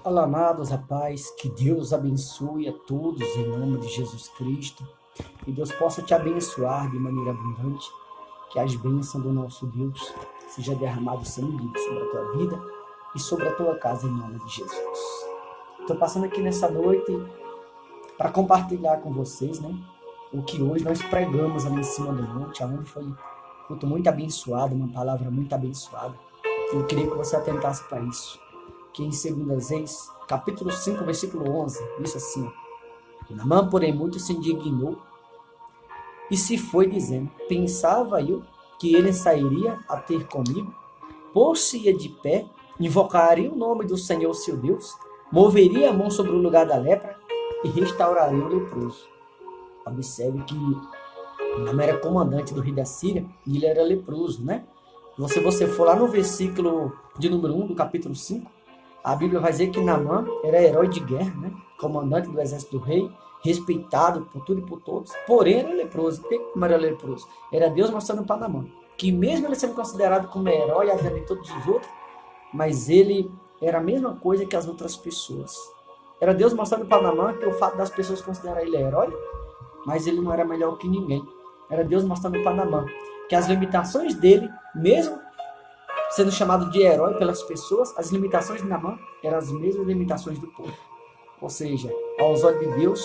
Olá, amados, rapaz, que Deus abençoe a todos em nome de Jesus Cristo. Que Deus possa te abençoar de maneira abundante. Que as bênçãos do nosso Deus seja derramado sem medida sobre a tua vida e sobre a tua casa em nome de Jesus. Estou passando aqui nessa noite para compartilhar com vocês, né, o que hoje nós pregamos ali em cima do monte, aonde foi um culto muito abençoado, uma palavra muito abençoada. Eu queria que você atentasse para isso. Que em 2 Reis, capítulo 5, versículo 11, diz assim: Naamã, porém, muito se indignou e se foi dizendo: Pensava eu que ele sairia a ter comigo, pôr-se-ia de pé, invocaria o nome do Senhor seu Deus, moveria a mão sobre o lugar da lepra e restauraria o leproso. Observe que Naamã era comandante do rei da Síria e ele era leproso, né? Se você for lá no versículo de número 1 do capítulo 5, a Bíblia vai dizer que Naamã era herói de guerra, né? Comandante do exército do rei, respeitado por tudo e por todos, porém era leproso. Por que era leproso? Era Deus mostrando para Naamã que mesmo ele sendo considerado como herói, havia de todos os outros, mas ele era a mesma coisa que as outras pessoas. Era Deus mostrando para Naamã que o fato das pessoas considerarem ele herói, mas ele não era melhor que ninguém. Era Deus mostrando para Naamã que as limitações dele, mesmo sendo chamado de herói pelas pessoas, as limitações de Naamã eram as mesmas limitações do povo. Ou seja, aos olhos de Deus,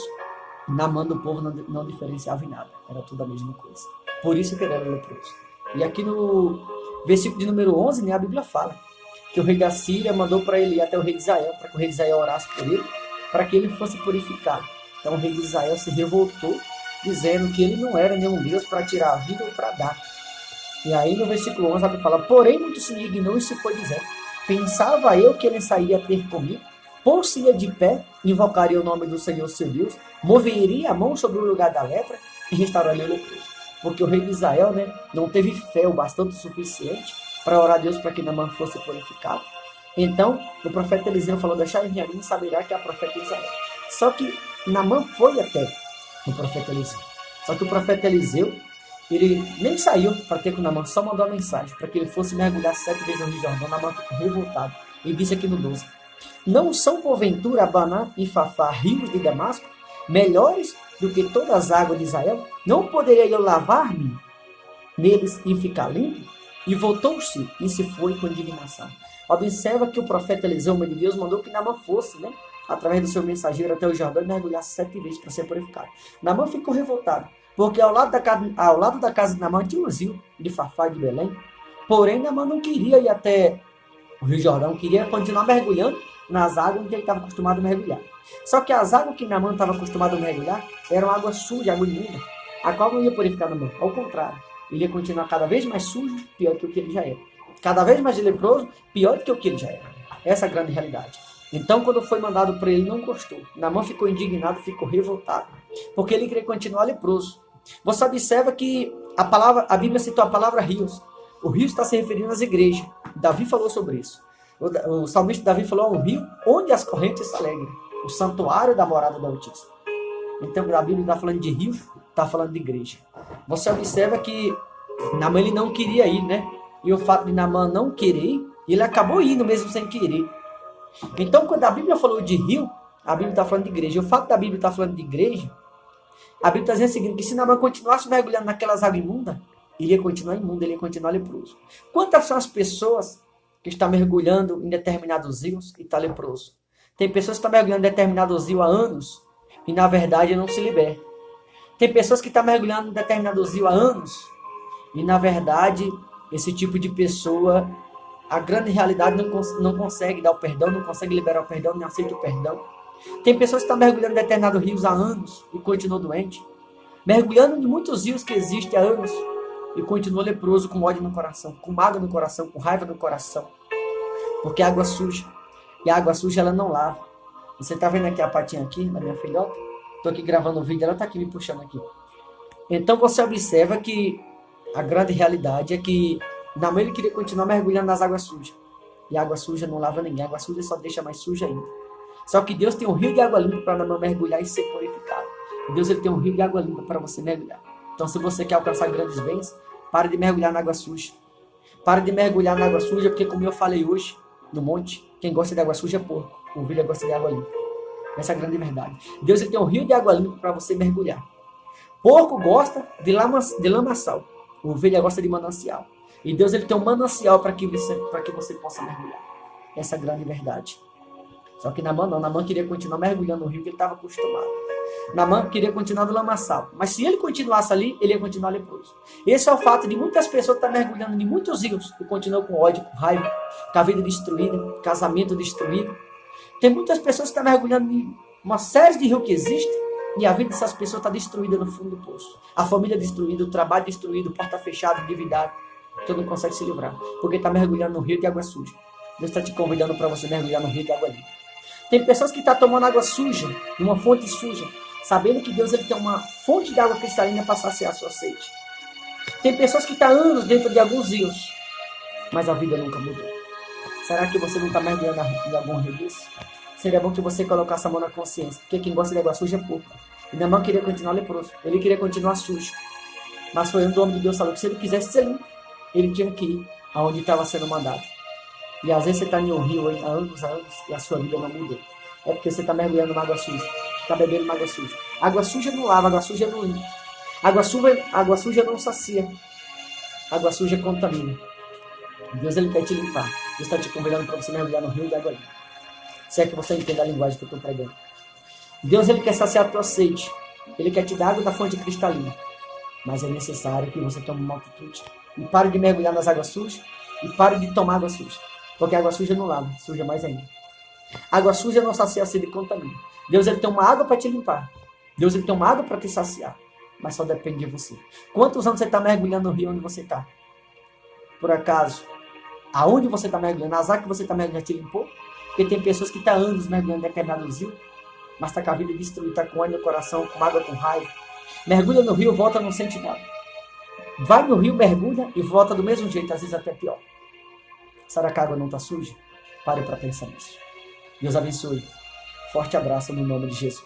Naamã do povo não diferenciava em nada. Era tudo a mesma coisa. Por isso que ele era leproso. E aqui no versículo de número 11, né, a Bíblia fala que o rei da Síria mandou para ele ir até o rei de Israel, para que o rei de Israel orasse por ele, para que ele fosse purificado. Então o rei de Israel se revoltou, dizendo que ele não era nenhum Deus para tirar a vida ou para dar. E aí no versículo 11 a Bíblia fala: Porém muito se indignou e se foi dizendo: Pensava eu que ele sairia a ter comigo, pôr-se-ia de pé, invocaria o nome do Senhor seu Deus, moveria a mão sobre o lugar da lepra e restauraria o leproso. Porque o rei de Israel, né, não teve fé o bastante suficiente para orar a Deus para que Naamã fosse purificado. Então o profeta Eliseu falou: Deixai vir a mim, saberá que é a profeta Israel. Só que Naamã foi até o profeta Eliseu. Só que o profeta Eliseu, ele nem saiu para ter com Naamã, só mandou a mensagem para que ele fosse mergulhar 7 vezes no Rio Jordão. Naamã ficou revoltado e disse aqui no 12: Não são porventura Abaná e Fafá, rios de Damasco, melhores do que todas as águas de Israel? Não poderia eu lavar-me neles e ficar limpo? E voltou-se e se foi com indignação. Observa que o profeta Eliseu, homem de Deus, mandou que Naamã fosse, né, através do seu mensageiro até o Jordão e mergulhar 7 vezes para ser purificado. Naamã ficou revoltado, porque ao lado da casa de Naamã tinha um rio de Fafá e de Belém. Porém, Naamã não queria ir até o Rio Jordão, queria continuar mergulhando nas águas que ele estava acostumado a mergulhar. Só que as águas que Naamã estava acostumado a mergulhar eram água suja, água imunda, a qual não ia purificar Naamã. Ao contrário, ele ia continuar cada vez mais sujo, pior do que o que ele já era. Cada vez mais leproso, pior do que o que ele já era. Essa é a grande realidade. Então, quando foi mandado para ele, não gostou. Naamã ficou indignado, ficou revoltado, porque ele queria continuar leproso. Você observa que a Bíblia citou a palavra rios. O rio está se referindo às igrejas. Davi falou sobre isso. O salmista Davi falou: um rio onde as correntes se alegram, o santuário da morada do Altíssimo. Então, a Bíblia está falando de rio, está falando de igreja. Você observa que Naamã ele não queria ir, né? E o fato de Naamã não querer, ele acabou indo mesmo sem querer. Então, quando a Bíblia falou de rio, a Bíblia está falando de igreja. O fato da Bíblia estar falando de igreja, a Bíblia está dizendo o seguinte: que se Naamã continuasse mergulhando naquelas águas imundas, ele ia continuar imundo, ele ia continuar leproso. Quantas são as pessoas que estão mergulhando em determinados rios e estão leproso? Tem pessoas que estão mergulhando em determinados rios há anos e, na verdade, não se libertam. Tem pessoas que estão mergulhando em determinados rios há anos e, na verdade, esse tipo de pessoa, a grande realidade, não consegue dar o perdão, não consegue liberar o perdão, não aceita o perdão. Tem pessoas que estão mergulhando em determinados rios há anos e continuam doente. Mergulhando em muitos rios que existem há anos e continua leproso, com ódio no coração, com mágoa no coração, com raiva no coração. Porque a água suja. E a água suja ela não lava. Você está vendo aqui a patinha aqui, da minha filhota? Estou aqui gravando o vídeo, ela está aqui me puxando aqui. Então você observa que a grande realidade é que Naamã ele queria continuar mergulhando nas águas sujas. E a água suja não lava ninguém, a água suja só deixa mais suja ainda. Só que Deus tem um rio de água limpa para Naamã mergulhar e ser purificado. Deus ele tem um rio de água limpa para você mergulhar. Então, se você quer alcançar grandes bens, pare de mergulhar na água suja. Pare de mergulhar na água suja, porque como eu falei hoje, no monte, quem gosta de água suja é porco. Ovelha gosta de água limpa. Essa é a grande verdade. Deus ele tem um rio de água limpa para você mergulhar. Porco gosta de lamaçal. Ovelha gosta de manancial. E Deus ele tem um manancial para que você possa mergulhar. Essa é a grande verdade. Só que Naamã não. Naamã queria continuar mergulhando no rio que ele estava acostumado. Naamã queria continuar no lamaçal. Mas se ele continuasse ali, ele ia continuar leproso. Esse é o fato de muitas pessoas estar mergulhando em muitos rios e continuam com ódio, com raiva, com a vida destruída, casamento destruído. Tem muitas pessoas que estão mergulhando em uma série de rios que existem e a vida dessas pessoas está destruída no fundo do poço. A família destruída, o trabalho destruído, porta fechada, endividado. Você não consegue se livrar, porque está mergulhando no rio de água suja. Deus está te convidando para você mergulhar no rio de água limpa. Tem pessoas que estão tomando água suja, numa fonte suja, sabendo que Deus ele tem uma fonte de água cristalina para saciar a sua sede. Tem pessoas que estão anos dentro de alguns rios, mas a vida nunca mudou. Será que você não está mergulhando em algum rio desse? Seria bom que você colocasse a mão na consciência, porque quem gosta de água suja é pouco. E Naamã queria continuar leproso, ele queria continuar sujo. Mas foi onde o homem de Deus falou que se ele quisesse ser limpo, ele tinha que ir aonde estava sendo mandado. E às vezes você está em um rio há anos, e a sua vida não mudou. É porque você está mergulhando na água suja, está bebendo na água suja. Água suja não lava, água suja não limpa. Água suja não sacia, água suja contamina. Deus ele quer te limpar. Deus está te convidando para você mergulhar no rio de água limpa. Se é que você entende a linguagem que eu estou pregando. Deus ele quer saciar a tua sede. Ele quer te dar água da fonte cristalina. Mas é necessário que você tome uma atitude. E pare de mergulhar nas águas sujas. E pare de tomar água suja. Porque água suja não lava, suja mais ainda. Água suja não sacia a sede e contamina. Deus ele tem uma água para te limpar. Deus ele tem uma água para te saciar. Mas só depende de você. Quantos anos você está mergulhando no rio onde você está? Por acaso, aonde você está mergulhando? As águas que você está mergulhando te limpou? Porque tem pessoas que estão anos mergulhando em determinados rios, mas está com a vida destruída, está com ódio no coração, com água, com raiva. Mergulha no rio, volta, não sente nada. Vai no rio, mergulha e volta do mesmo jeito, às vezes até pior. Será que a água não está suja? Pare para pensar nisso. Deus abençoe. Forte abraço no nome de Jesus.